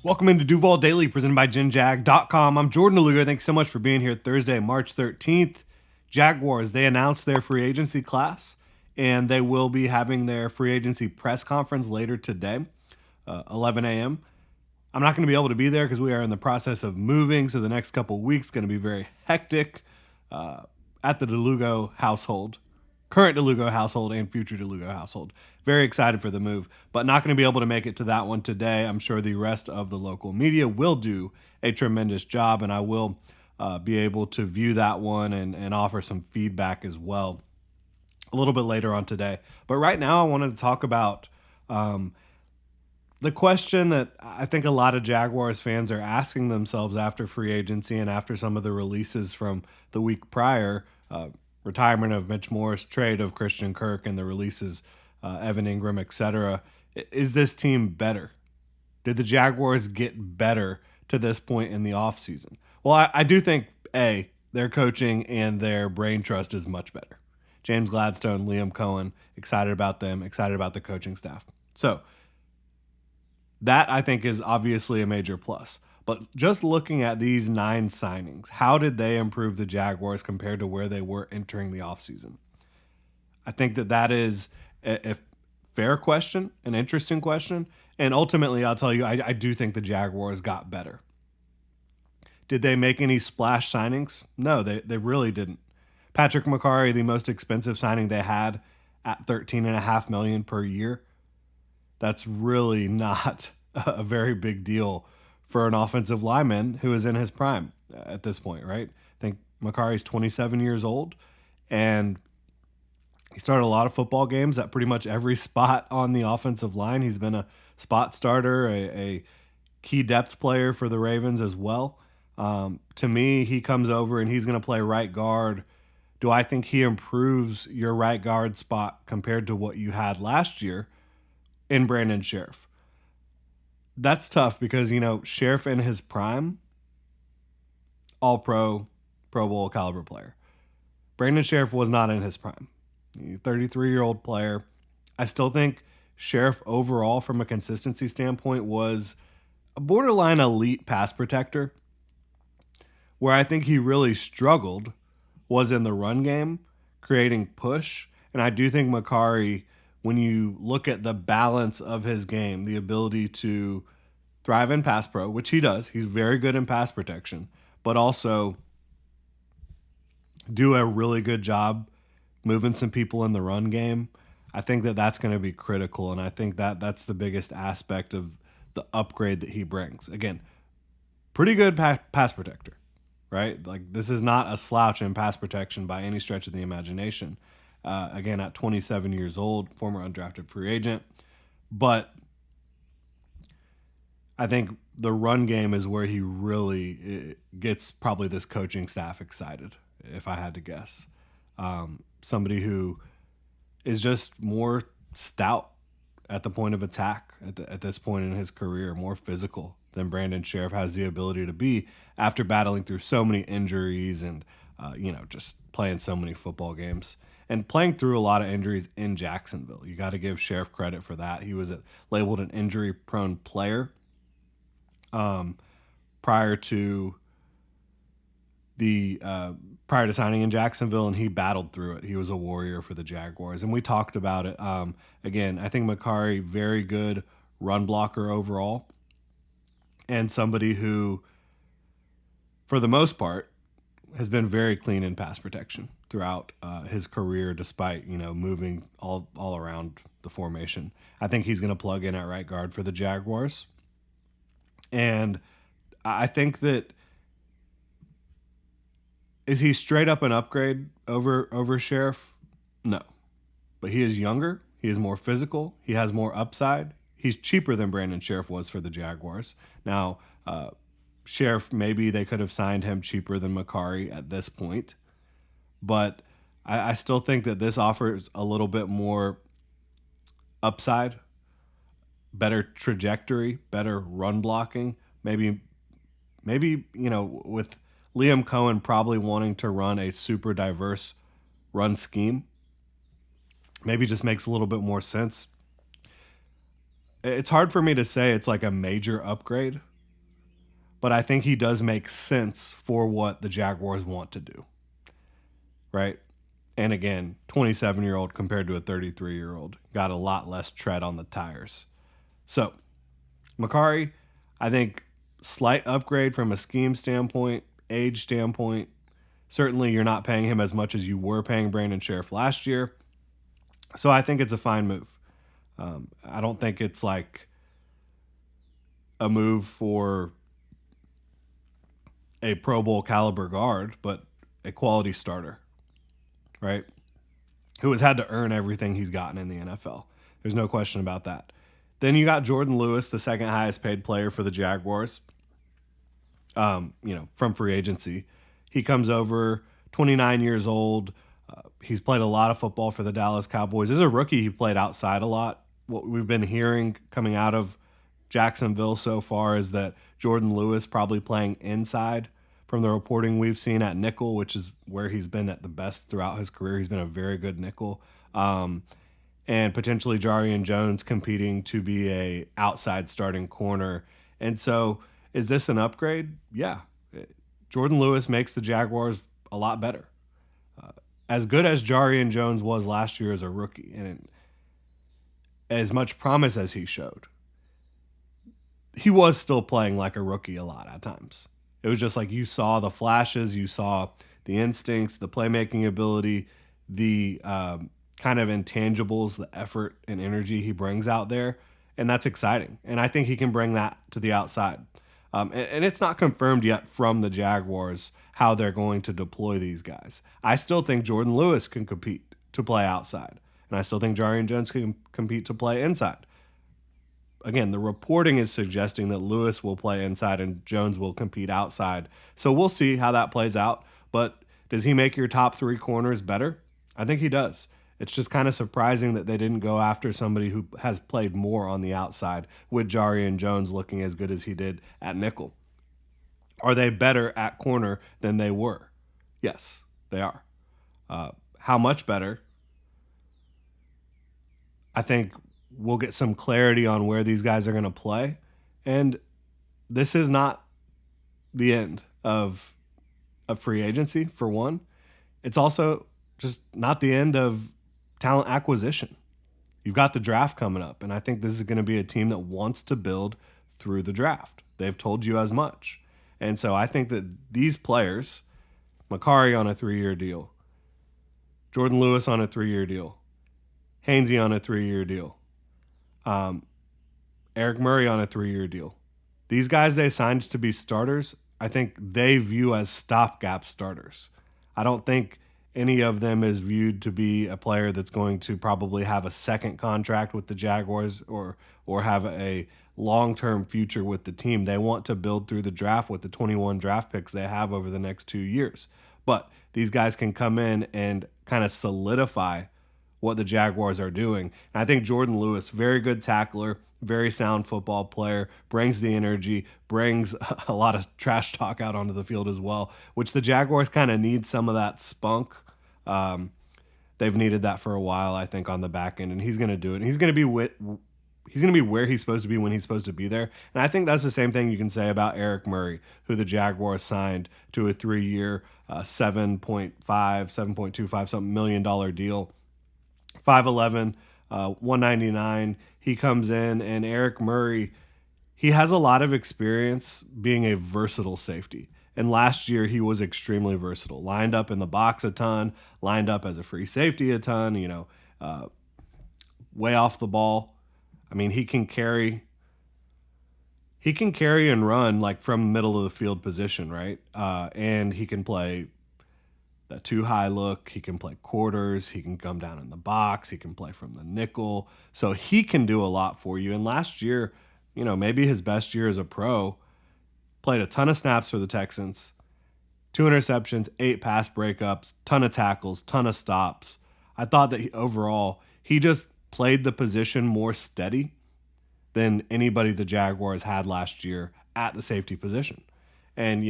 Welcome into Duval Daily, presented by GenJag.com. I'm Jordan DeLuga. Thanks so much for being here Thursday, March 13th. Jaguars, they announced their free agency class, and they will be having their free agency press conference later today, 11 a.m. I'm not going to be able to be there because we are in the process of moving, so the next couple weeks going to be very hectic at the DeLugo household. Current DeLugo household and future DeLugo household. Very excited for the move, but not going to be able to make it to that one today. I'm sure the rest of the local media will do a tremendous job, and I will be able to view that one and offer some feedback as well a little bit later on today. But right now, I wanted to talk about the question that I think a lot of Jaguars fans are asking themselves after free agency and after some of the releases from the week prior. Retirement of Mitch Morse, trade of Christian Kirk, and the releases, Evan Ingram, etc. Is this team better? Did the Jaguars get better to this point in the offseason? Well, I do think, A, their coaching and their brain trust is much better. James Gladstone, Liam Cohen, excited about them, excited about the coaching staff. So that, I think, is obviously a major plus. But just looking at these 9 signings, how did they improve the Jaguars compared to where they were entering the offseason? I think that is a fair question, an interesting question. And ultimately, I'll tell you, I do think the Jaguars got better. Did they make any splash signings? No, they really didn't. Patrick McCarry, the most expensive signing they had at $13.5 million per year. That's really not a very big deal for an offensive lineman who is in his prime at this point, right? I think McCarry's 27 years old, and he started a lot of football games at pretty much every spot on the offensive line. He's been a spot starter, a key depth player for the Ravens as well. To me, he comes over and he's going to play right guard. Do I think he improves your right guard spot compared to what you had last year in Brandon Sheriff? That's tough because, Sheriff in his prime, all-pro, Pro Bowl caliber player. Brandon Sheriff was not in his prime. 33-year-old player. I still think Sheriff overall, from a consistency standpoint, was a borderline elite pass protector. Where I think he really struggled was in the run game, creating push. And I do think McCarry, when you look at the balance of his game, the ability to thrive in pass pro, which he does, he's very good in pass protection, but also do a really good job moving some people in the run game. I think that's going to be critical, and I think that's the biggest aspect of the upgrade that he brings. Again, pretty good pass protector, right? Like, this is not a slouch in pass protection by any stretch of the imagination. Again, at 27 years old, former undrafted free agent. But I think the run game is where he really gets probably this coaching staff excited, if I had to guess. Somebody who is just more stout at the point of attack at this point in his career, more physical than Brandon Sheriff has the ability to be after battling through so many injuries and, just playing so many football games. And playing through a lot of injuries in Jacksonville. You got to give Sheriff credit for that. He was labeled an injury-prone player prior to signing in Jacksonville, and he battled through it. He was a warrior for the Jaguars, and we talked about it. Again, I think McCarry, very good run blocker overall, and somebody who, for the most part, has been very clean in pass protection throughout his career, despite moving all around the formation. I think he's going to plug in at right guard for the Jaguars, and I think that, is he straight up an upgrade over Sheriff? No, but he is younger. He is more physical. He has more upside. He's cheaper than Brandon Sheriff was for the Jaguars. Now, Sheriff, maybe they could have signed him cheaper than McCarry at this point. But I still think that this offers a little bit more upside, better trajectory, better run blocking. Maybe with Liam Cohen probably wanting to run a super diverse run scheme, maybe just makes a little bit more sense. It's hard for me to say it's like a major upgrade but I think he does make sense for what the Jaguars want to do, right? And again, 27-year-old compared to a 33-year-old got a lot less tread on the tires. So, Makari, I think slight upgrade from a scheme standpoint, age standpoint. Certainly, you're not paying him as much as you were paying Brandon Sheriff last year. So I think it's a fine move. I don't think it's like a move for a Pro Bowl caliber guard, but a quality starter, right? Who has had to earn everything he's gotten in the NFL. There's no question about that. Then you got Jordan Lewis, the second highest paid player for the Jaguars, from free agency. He comes over, 29 years old. He's played a lot of football for the Dallas Cowboys. As a rookie, he played outside a lot. What we've been hearing coming out of Jacksonville so far is that Jordan Lewis probably playing inside from the reporting we've seen at nickel, which is where he's been at the best throughout his career. He's been a very good nickel. And potentially Jarian Jones competing to be a outside starting corner. And so is this an upgrade? Yeah. Jordan Lewis makes the Jaguars a lot better. As good as Jarian Jones was last year as a rookie, and as much promise as he showed, he was still playing like a rookie a lot at times. It was just like you saw the flashes, you saw the instincts, the playmaking ability, the kind of intangibles, the effort and energy he brings out there. And that's exciting. And I think he can bring that to the outside. And it's not confirmed yet from the Jaguars how they're going to deploy these guys. I still think Jordan Lewis can compete to play outside. And I still think Jarian Jones can compete to play inside. Again, the reporting is suggesting that Lewis will play inside and Jones will compete outside. So we'll see how that plays out. But does he make your top three corners better? I think he does. It's just kind of surprising that they didn't go after somebody who has played more on the outside with Jarian Jones looking as good as he did at nickel. Are they better at corner than they were? Yes, they are. How much better? I think we'll get some clarity on where these guys are going to play. And this is not the end of free agency, for one. It's also just not the end of talent acquisition. You've got the draft coming up, and I think this is going to be a team that wants to build through the draft. They've told you as much. And so I think that these players, Makari on a 3-year deal, Jordan Lewis on a 3-year deal, Hainsey on a 3-year deal, Eric Murray on a 3-year deal. These guys they signed to be starters, I think they view as stopgap starters. I don't think any of them is viewed to be a player that's going to probably have a second contract with the Jaguars or have a long-term future with the team. They want to build through the draft with the 21 draft picks they have over the next 2 years. But these guys can come in and kind of solidify what the Jaguars are doing. And I think Jordan Lewis, very good tackler, very sound football player, brings the energy, brings a lot of trash talk out onto the field as well, which the Jaguars kind of need some of that spunk. They've needed that for a while, I think, on the back end, and he's going to do it. And he's going to be where he's supposed to be when he's supposed to be there. And I think that's the same thing you can say about Eric Murray, who the Jaguars signed to a 3-year, $7.25 something million deal. 5'11", 199. He comes in, and Eric Murray, he has a lot of experience being a versatile safety. And last year, he was extremely versatile. Lined up in the box a ton, lined up as a free safety a ton, way off the ball. I mean, he can carry and run like from middle of the field position, right? And he can play that too high look. He can play quarters. He can come down in the box. He can play from the nickel. So he can do a lot for you. And last year, maybe his best year as a pro, played a ton of snaps for the Texans, 2 interceptions, 8 pass breakups, ton of tackles, ton of stops. I thought that overall, he just played the position more steady than anybody the Jaguars had last year at the safety position. And,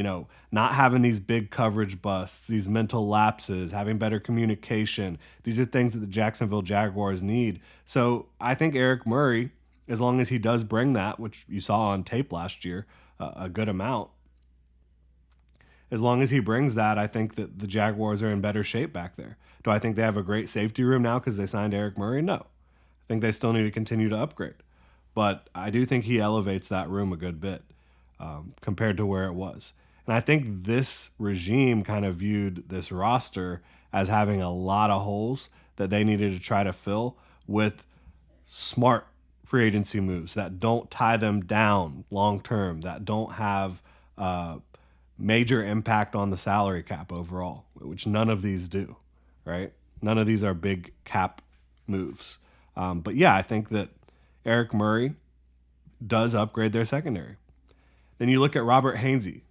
not having these big coverage busts, these mental lapses, having better communication, these are things that the Jacksonville Jaguars need. So I think Eric Murray, as long as he does bring that, which you saw on tape last year, a good amount, as long as he brings that, I think that the Jaguars are in better shape back there. Do I think they have a great safety room now because they signed Eric Murray? No. I think they still need to continue to upgrade. But I do think he elevates that room a good bit compared to where it was. And I think this regime kind of viewed this roster as having a lot of holes that they needed to try to fill with smart free agency moves that don't tie them down long term, that don't have major impact on the salary cap overall, which none of these do, right? None of these are big cap moves. But yeah, I think that Eric Murray does upgrade their secondary. Then you look at Robert Hainsey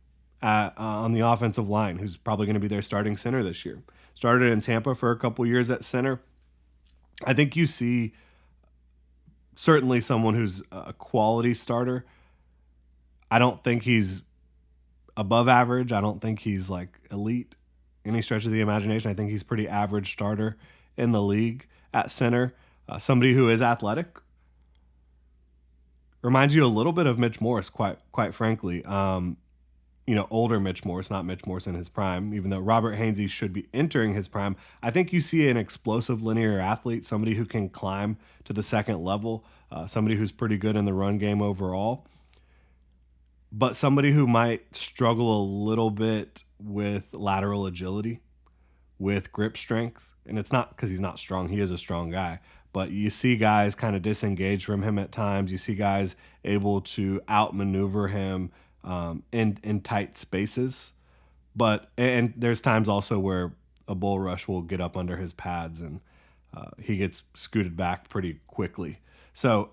on the offensive line, who's probably going to be their starting center this year. Started in Tampa for a couple years at center. I think you see certainly someone who's a quality starter. I don't think he's above average. I don't think he's like elite any stretch of the imagination. I think he's pretty average starter in the league at center. Somebody who is athletic. Reminds you a little bit of Mitch Morse, quite frankly. Older Mitch Morse, not Mitch Morse in his prime, even though Robert Hainsey should be entering his prime. I think you see an explosive linear athlete, somebody who can climb to the second level, somebody who's pretty good in the run game overall, but somebody who might struggle a little bit with lateral agility, with grip strength. And it's not because he's not strong. He is a strong guy. But you see guys kind of disengage from him at times. You see guys able to outmaneuver him in tight spaces. And there's times also where a bull rush will get up under his pads and he gets scooted back pretty quickly. So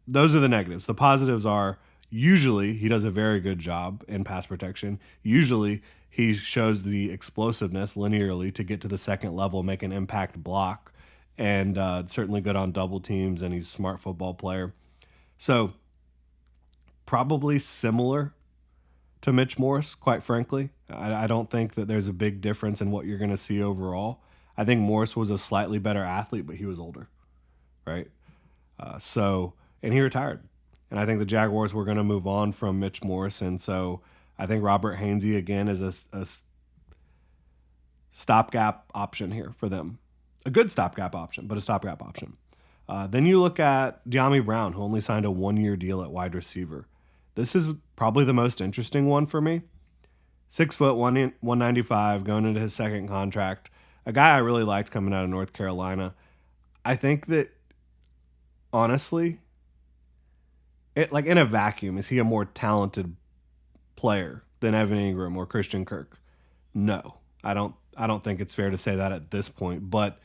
those are the negatives. The positives are usually he does a very good job in pass protection. Usually he shows the explosiveness linearly to get to the second level, make an impact block, and certainly good on double teams, and he's a smart football player. So probably similar to Mitch Morse, quite frankly. I don't think that there's a big difference in what you're going to see overall. I think Morse was a slightly better athlete, but he was older, right? And he retired. And I think the Jaguars were going to move on from Mitch Morse, and so I think Robert Hainsey, again, is a stopgap option here for them. A good stopgap option, but a stopgap option. Then you look at De'Ami Brown, who only signed a one-year deal at wide receiver. This is probably the most interesting one for me. 6 foot, 195, going into his second contract. A guy I really liked coming out of North Carolina. I think that, honestly, like in a vacuum, is he a more talented player than Evan Ingram or Christian Kirk? No, I don't think it's fair to say that at this point, but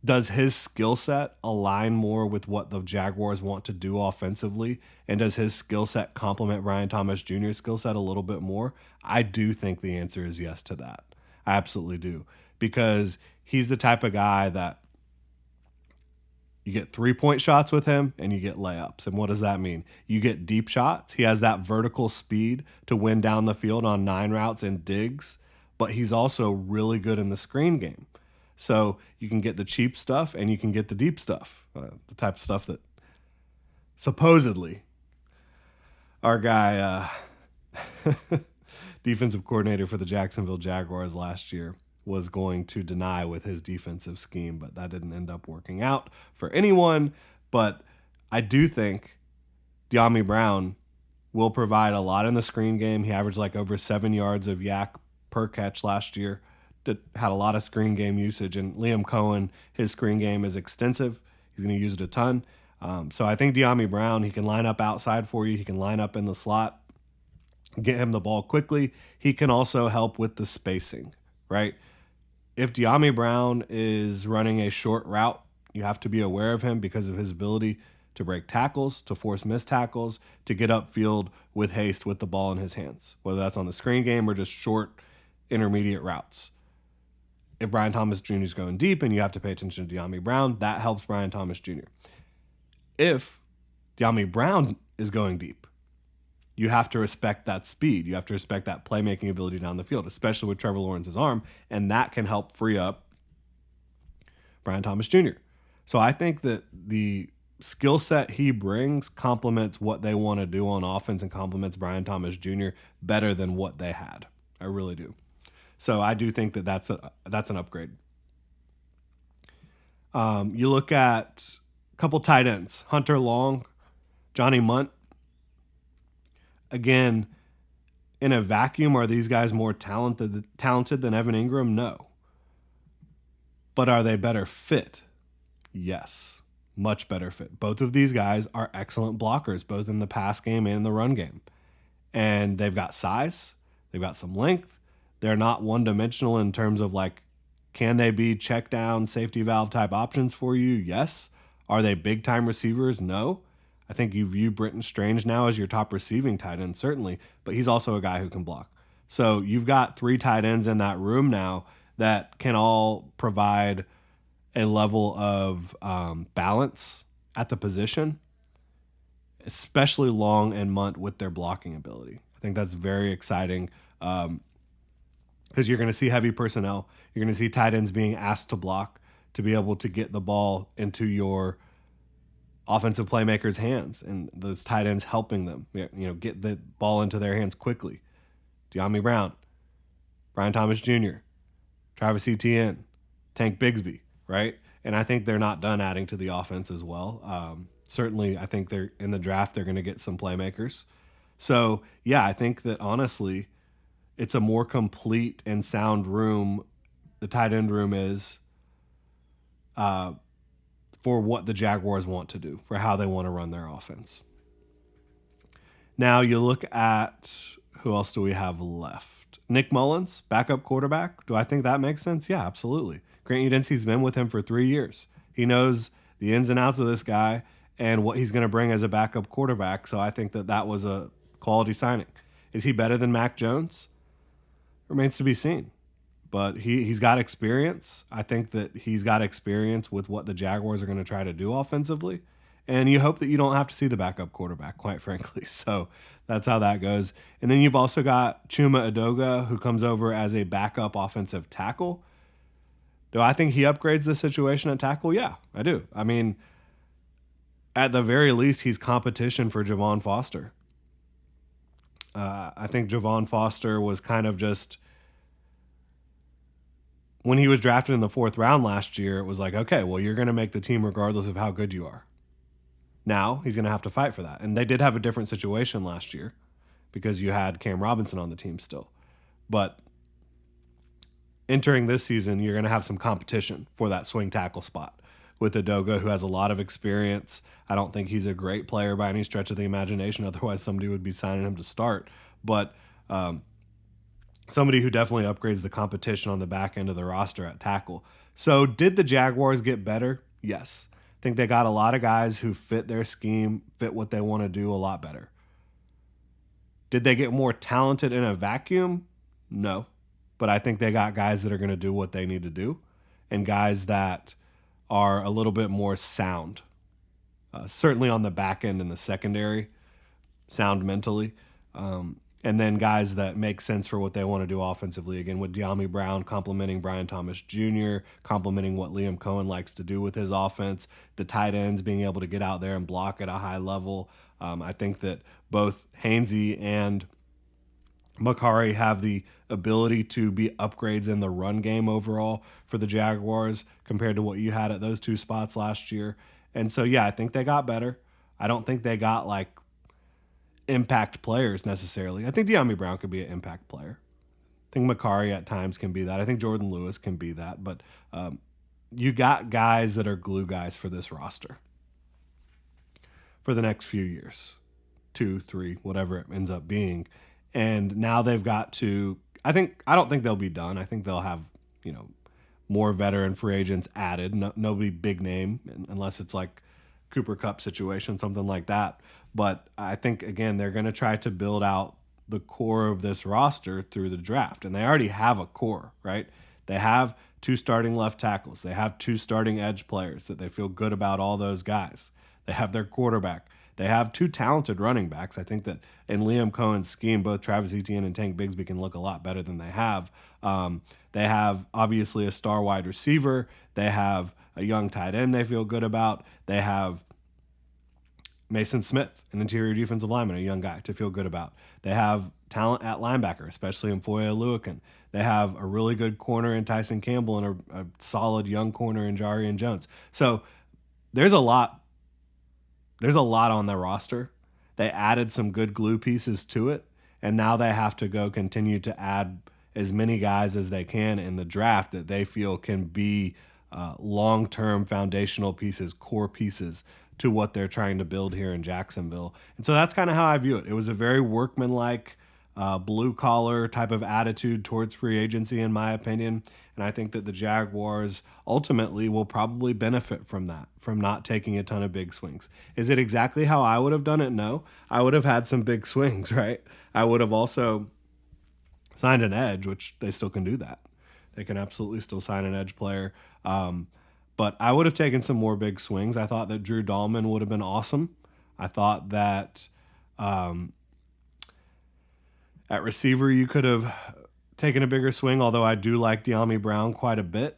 does his skill set align more with what the Jaguars want to do offensively? And does his skill set complement Brian Thomas Jr.'s skill set a little bit more? I do think the answer is yes to that. I absolutely do. Because he's the type of guy that you get 3-point shots with him and you get layups. And what does that mean? You get deep shots. He has that vertical speed to win down the field on 9 routes and digs, but he's also really good in the screen game. So you can get the cheap stuff and you can get the deep stuff, the type of stuff that supposedly our guy, defensive coordinator for the Jacksonville Jaguars last year, was going to deny with his defensive scheme, but that didn't end up working out for anyone. But I do think De'Ami Brown will provide a lot in the screen game. He averaged like over 7 yards of yak per catch last year. Had a lot of screen game usage, and Liam Cohen, his screen game is extensive. He's going to use it a ton. So I think De'Ami Brown, he can line up outside for you. He can line up in the slot, get him the ball quickly. He can also help with the spacing, right? If De'Ami Brown is running a short route, you have to be aware of him because of his ability to break tackles, to force missed tackles, to get upfield with haste with the ball in his hands, whether that's on the screen game or just short intermediate routes. If Brian Thomas Jr. is going deep and you have to pay attention to De'Ami Brown, that helps Brian Thomas Jr. If De'Ami Brown is going deep, you have to respect that speed. You have to respect that playmaking ability down the field, especially with Trevor Lawrence's arm, and that can help free up Brian Thomas Jr. So I think that the skill set he brings complements what they want to do on offense and complements Brian Thomas Jr. better than what they had. I really do. So I do think that that's an upgrade. You look at a couple tight ends, Hunter Long, Johnny Munt. Again, in a vacuum, are these guys more talented than Evan Ingram? No. But are they better fit? Yes. Much better fit. Both of these guys are excellent blockers, both in the pass game and the run game. And they've got size, they've got some length. They're not one dimensional in terms of like, can they be check down, safety valve type options for you? Yes. Are they big time receivers? No. I think you view Britton Strange now as your top receiving tight end, certainly, but he's also a guy who can block. So you've got 3 tight ends in that room now that can all provide a level of balance at the position, especially Long and Munt with their blocking ability. I think that's very exciting because you're going to see heavy personnel. You're going to see tight ends being asked to block to be able to get the ball into your offensive playmakers' hands, and those tight ends helping them, get the ball into their hands quickly. De'Ami Brown, Brian Thomas Jr., Travis Etienne, Tank Bigsby, right? And I think they're not done adding to the offense as well. Certainly, I think they're in the draft, they're going to get some playmakers. So, yeah, I think that honestly, it's a more complete and sound room. The tight end room is for what the Jaguars want to do, for how they want to run their offense. Now you look at who else do we have left? Nick Mullins, backup quarterback. Do I think that makes sense? Yeah, absolutely. Grant Udensi's been with him for 3 years. He knows the ins and outs of this guy and what he's going to bring as a backup quarterback. So I think that was a quality signing. Is he better than Mac Jones? Remains to be seen. But he's got experience. I think that he's got experience with what the Jaguars are going to try to do offensively. And you hope that you don't have to see the backup quarterback, quite frankly. So that's how that goes. And then you've also got Chuma Edoga, who comes over as a backup offensive tackle. Do I think he upgrades the situation at tackle? Yeah, I do. I mean, at the very least, he's competition for Javon Foster. I think Javon Foster was kind of just... When he was drafted in the 4th round last year, it was like, okay, well, you're going to make the team regardless of how good you are. Now he's going to have to fight for that. And they did have a different situation last year because you had Cam Robinson on the team still. But entering this season, you're going to have some competition for that swing tackle spot with Edoga, who has a lot of experience. I don't think he's a great player by any stretch of the imagination. Otherwise, somebody would be signing him to start. But somebody who definitely upgrades the competition on the back end of the roster at tackle. So did the Jaguars get better? Yes. I think they got a lot of guys who fit their scheme, fit what they want to do a lot better. Did they get more talented in a vacuum? No. But I think they got guys that are going to do what they need to do and guys that are a little bit more sound. Certainly on the back end and the secondary, sound mentally. And then guys that make sense for what they want to do offensively. Again, with De'Ami Brown complimenting Brian Thomas Jr., complimenting what Liam Cohen likes to do with his offense, the tight ends being able to get out there and block at a high level. I think that both Hainsey and Makari have the ability to be upgrades in the run game overall for the Jaguars compared to what you had at those 2 spots last year. And so, yeah, I think they got better. I don't think they got like impact players necessarily. I think De'Ami Brown could be an impact player. I think Makari at times can be that. I think Jordan Lewis can be that. But you got guys that are glue guys for this roster for the next few years, 2, 3, whatever it ends up being. And now they've got to. I don't think they'll be done. I think they'll have more veteran free agents added. Nobody big name unless it's like Cooper Kupp situation, something like that. But I think, again, they're going to try to build out the core of this roster through the draft. And they already have a core, right? They have 2 starting left tackles. They have 2 starting edge players that they feel good about all those guys. They have their quarterback. They have 2 talented running backs. I think that in Liam Cohen's scheme, both Travis Etienne and Tank Bigsby can look a lot better than they have. They have, obviously, a star wide receiver. They have a young tight end they feel good about. They have Mason Smith, an interior defensive lineman, a young guy to feel good about. They have talent at linebacker, especially in Foye Oluokun. They have a really good corner in Tyson Campbell and a solid young corner in Jarian Jones. So there's a lot. There's a lot on their roster. They added some good glue pieces to it, and now they have to go continue to add as many guys as they can in the draft that they feel can be long-term foundational pieces, core pieces to what they're trying to build here in Jacksonville. And so that's kind of how I view it. It was a very workmanlike, blue-collar type of attitude towards free agency, in my opinion. And I think that the Jaguars ultimately will probably benefit from that, from not taking a ton of big swings. Is it exactly how I would have done it? No. I would have had some big swings, right? I would have also signed an edge, which they still can do that. They can absolutely still sign an edge player. But I would have taken some more big swings. I thought that Drew Dahlman would have been awesome. I thought that at receiver you could have taken a bigger swing, although I do like De'Ami Brown quite a bit.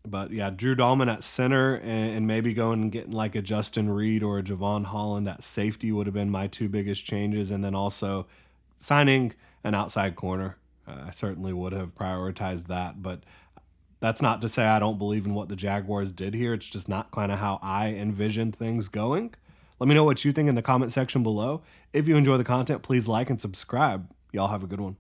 But yeah, Drew Dahlman at center and maybe going and getting like a Justin Reed or a Javon Holland at safety would have been my two biggest changes. And then also signing an outside corner. I certainly would have prioritized that. But that's not to say I don't believe in what the Jaguars did here. It's just not kind of how I envisioned things going. Let me know what you think in the comment section below. If you enjoy the content, please like and subscribe. Y'all have a good one.